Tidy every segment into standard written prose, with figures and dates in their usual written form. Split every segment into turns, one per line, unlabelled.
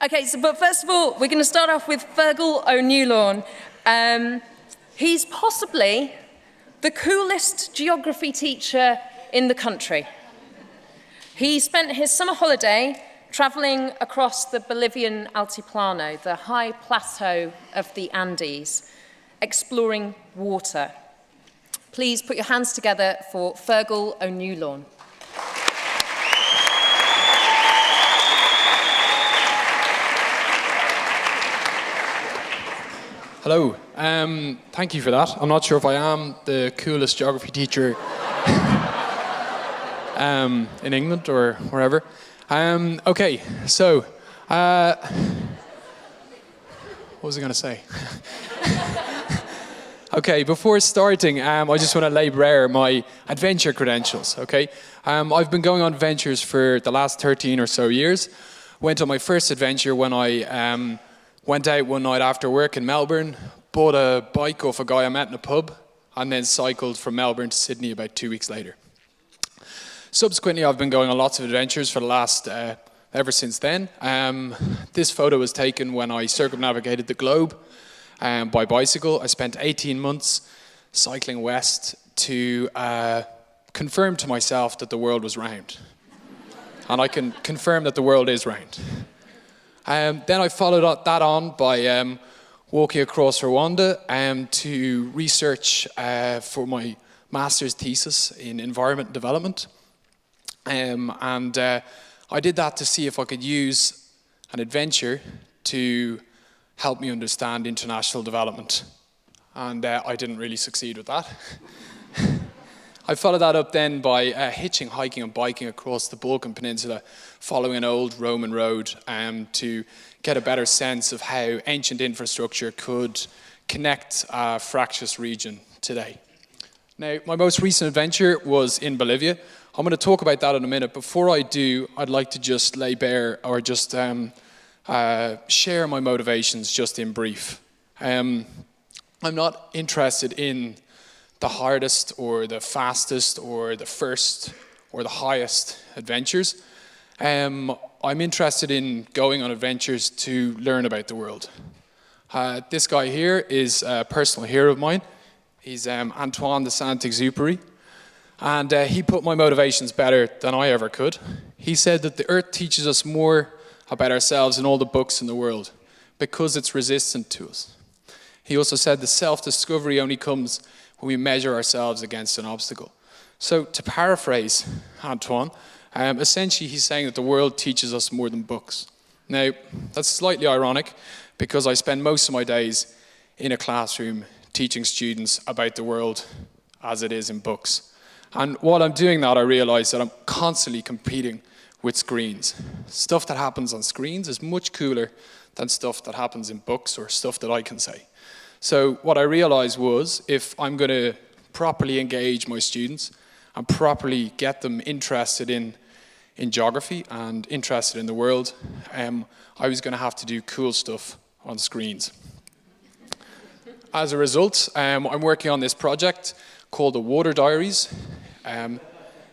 Okay, but first of all, we're going to start off with Fearghal O'Nuallain. He's possibly the coolest geography teacher in the country. He spent his summer holiday travelling across the Bolivian Altiplano, the high plateau of the Andes, exploring water. Please put your hands together for Fearghal O'Nuallain.
Hello, thank you for that. I'm not sure if I am the coolest geography teacher in England or wherever. Okay, so, what was I going to say? Okay, before starting, I just want to lay bare my adventure credentials, okay? I've been going on adventures for the last 13 or so years. Went on my first adventure when I went out one night after work in Melbourne, bought a bike off a guy I met in a pub, and then cycled from Melbourne to Sydney about 2 weeks later. Subsequently, I've been going on lots of adventures for the last, ever since then. This photo was taken when I circumnavigated the globe by bicycle. I spent 18 months cycling west to confirm to myself that the world was round. And I can confirm that the world is round. Then I followed that on by walking across Rwanda to research for my master's thesis in environment development. I did that to see if I could use an adventure to help me understand international development. And I didn't really succeed with that. I followed that up then by hitching, hiking and biking across the Balkan Peninsula, following an old Roman road to get a better sense of how ancient infrastructure could connect a fractious region today. Now, my most recent adventure was in Bolivia. I'm going to talk about that in a minute. Before I do, I'd like to just lay bare or just share my motivations just in brief. I'm not interested in the hardest or the fastest or the first or the highest adventures. I'm interested in going on adventures to learn about the world. This guy here is a personal hero of mine. He's Antoine de Saint-Exupéry. And he put my motivations better than I ever could. He said that the earth teaches us more about ourselves than all the books in the world because it's resistant to us. He also said that self-discovery only comes when we measure ourselves against an obstacle. So to paraphrase Antoine, essentially he's saying that the world teaches us more than books. Now, that's slightly ironic because I spend most of my days in a classroom teaching students about the world as it is in books. And while I'm doing that, I realize that I'm constantly competing with screens. Stuff that happens on screens is much cooler than stuff that happens in books or stuff that I can say. So what I realized was if I'm going to properly engage my students and properly get them interested in geography and interested in the world, I was going to have to do cool stuff on screens. As a result, I'm working on this project called the Water Diaries.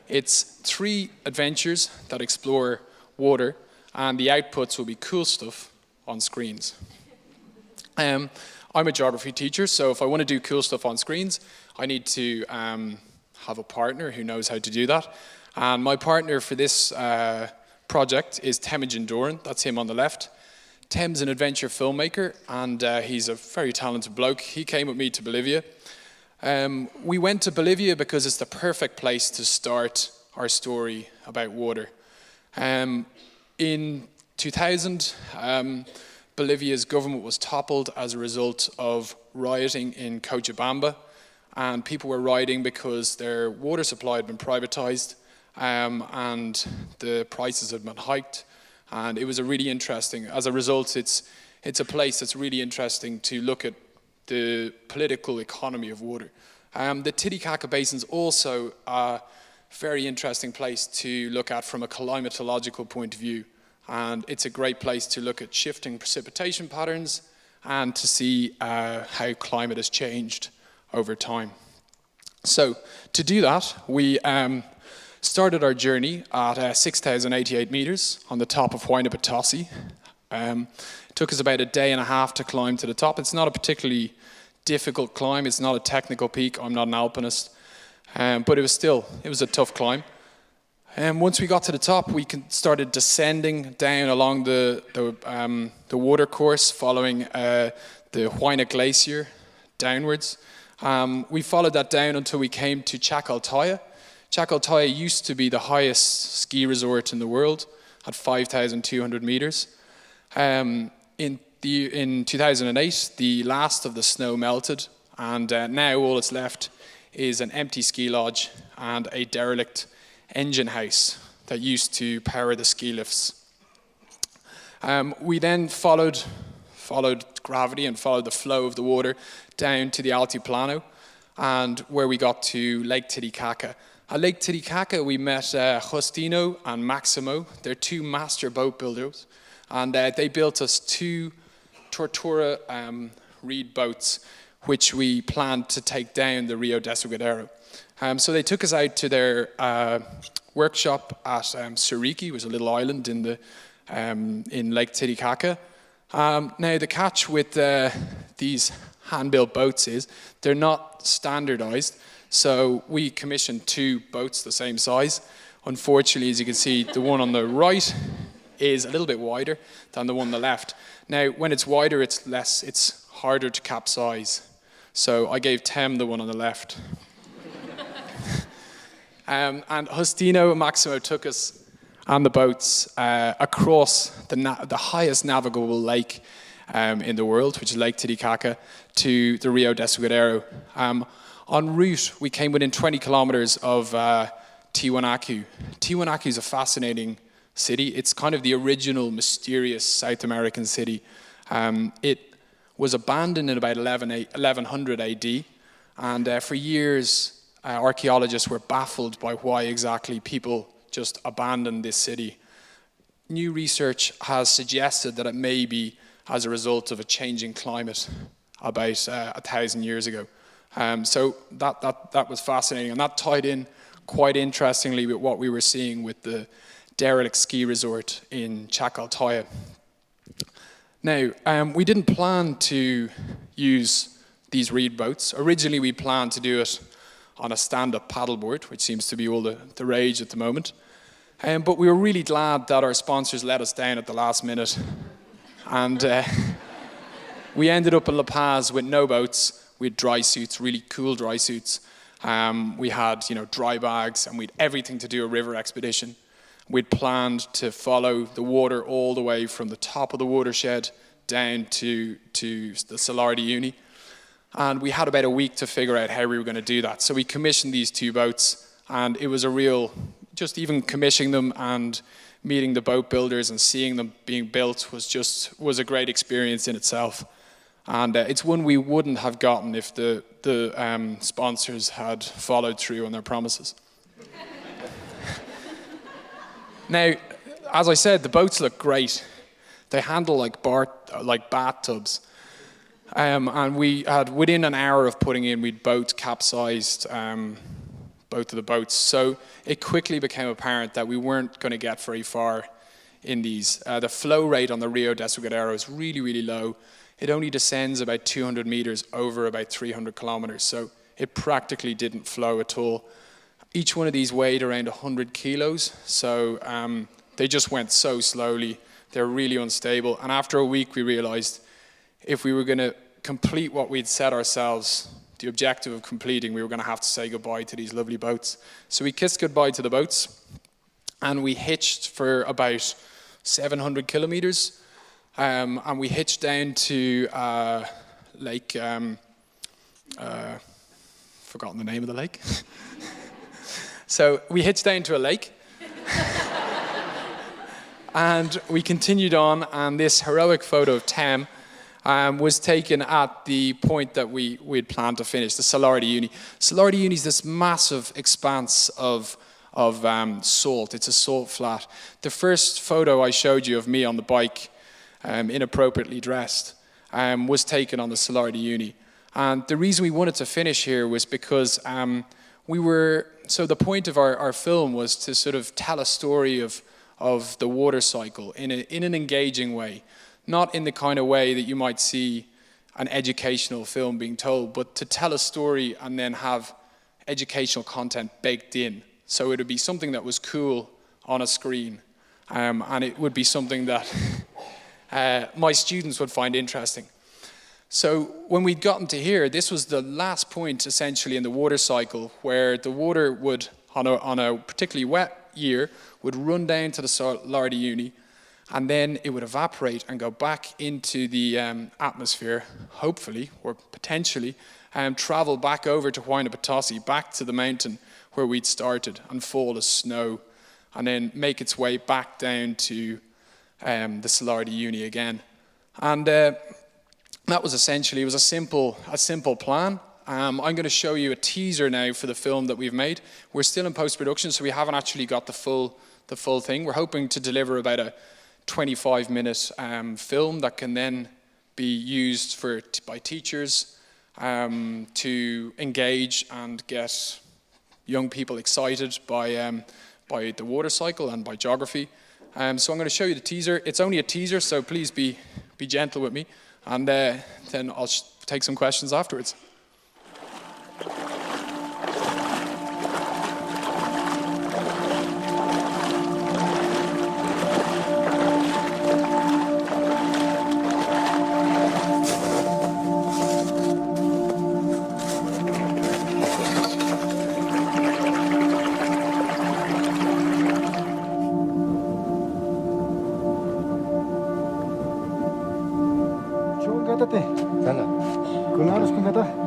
It's 3 adventures that explore water, and the outputs will be cool stuff on screens. I'm a geography teacher, so if I want to do cool stuff on screens, I need to have a partner who knows how to do that. And my partner for this project is Temujin Doran. That's him on the left. Tem's an adventure filmmaker, and he's a very talented bloke. He came with me to Bolivia. We went to Bolivia because it's the perfect place to start our story about water. In 2000, Bolivia's government was toppled as a result of rioting in Cochabamba, and people were rioting because their water supply had been privatized and the prices had been hiked, and it was a really interesting, as a result, it's a place that's really interesting to look at the political economy of water. The Titicaca Basin is also a very interesting place to look at from a climatological point of view. And it's a great place to look at shifting precipitation patterns and to see how climate has changed over time. So to do that, we started our journey at 6,088 meters on the top of Huayna Potosi, It took us about a day and a half to climb to the top. It's not a particularly difficult climb. It's not a technical peak. I'm not an alpinist. But it was a tough climb. And once we got to the top, we started descending down along the water course, following the Huayna Glacier downwards. We followed that down until we came to Chacaltaya. Chacaltaya used to be the highest ski resort in the world at 5,200 meters. In 2008, the last of the snow melted, and now all that's left is an empty ski lodge and a derelict engine house that used to power the ski lifts. We then followed gravity and followed the flow of the water down to the Altiplano, and where we got to Lake Titicaca. At Lake Titicaca, we met Justino and Maximo. They're two master boat builders, and they built us two Tortura reed boats, which we planned to take down the Rio Desaguadero. So they took us out to their workshop at Suriqui, which was a little island in Lake Titicaca. Now, the catch with these hand-built boats is they're not standardized. So we commissioned two boats the same size. Unfortunately, as you can see, the one on the right is a little bit wider than the one on the left. Now, when it's wider, it's harder to capsize. So I gave Tem the one on the left. And Justino and Maximo took us on the boats across the highest navigable lake in the world, which is Lake Titicaca, to the Rio Desaguadero. En route, we came within 20 kilometers of Tiwanaku. Tiwanaku is a fascinating city. It's kind of the original mysterious South American city. It was abandoned in about 1100 AD, and for years, archaeologists were baffled by why exactly people just abandoned this city. New research has suggested that it may be as a result of a changing climate about 1,000 years ago. So that was fascinating, and that tied in quite interestingly with what we were seeing with the derelict ski resort in Chacaltaya. Now, we didn't plan to use these reed boats. Originally, we planned to do it on a stand-up paddleboard, which seems to be all the rage at the moment. But we were really glad that our sponsors let us down at the last minute. And we ended up in La Paz with no boats. We had dry suits, really cool dry suits. We had, dry bags, and we had everything to do a river expedition. We'd planned to follow the water all the way from the top of the watershed down to the Salar de Uyuni. And we had about a week to figure out how we were going to do that. So we commissioned these two boats, and it was a real, just even commissioning them and meeting the boat builders and seeing them being built was a great experience in itself. And it's one we wouldn't have gotten if the sponsors had followed through on their promises. Now, as I said, the boats look great. They handle like bathtubs. And we had, within an hour of putting in, we'd both capsized both of the boats. So it quickly became apparent that we weren't going to get very far in these. The flow rate on the Rio Desaguadero is really, really low. It only descends about 200 meters over about 300 kilometers. So it practically didn't flow at all. Each one of these weighed around 100 kilos. So they just went so slowly. They're really unstable. And after a week, we realized if we were going to complete what we'd set ourselves, the objective of completing, we were going to have to say goodbye to these lovely boats. So we kissed goodbye to the boats, and we hitched for about 700 kilometers. And we hitched down to Lake, forgotten the name of the lake. So we hitched down to a lake. And we continued on, and this heroic photo of Tem was taken at the point that we'd planned to finish, the Salar de Uyuni. Salar de Uyuni is this massive expanse of salt. It's a salt flat. The first photo I showed you of me on the bike, inappropriately dressed, was taken on the Salar de Uyuni. And the reason we wanted to finish here was because so the point of our film was to sort of tell a story of of the water cycle in an engaging way. Not in the kind of way that you might see an educational film being told, but to tell a story and then have educational content baked in. So it would be something that was cool on a screen, and it would be something that my students would find interesting. So when we'd gotten to here, this was the last point essentially in the water cycle where the water would, on a particularly wet year, would run down to the Lardy Uni, and then it would evaporate and go back into the atmosphere, hopefully, or potentially, travel back over to Huayna Potosi, back to the mountain where we'd started, and fall as snow, and then make its way back down to the Salardi Uni again. And that was essentially, it was a simple plan. I'm going to show you a teaser now for the film that we've made. We're still in post-production, so we haven't actually got the full thing. We're hoping to deliver about a 25-minute film that can then be used by teachers to engage and get young people excited by the water cycle and by geography. So I'm going to show you the teaser. It's only a teaser, so please be gentle with me, and then I'll take some questions afterwards.
Sana. Kun harus kun kata.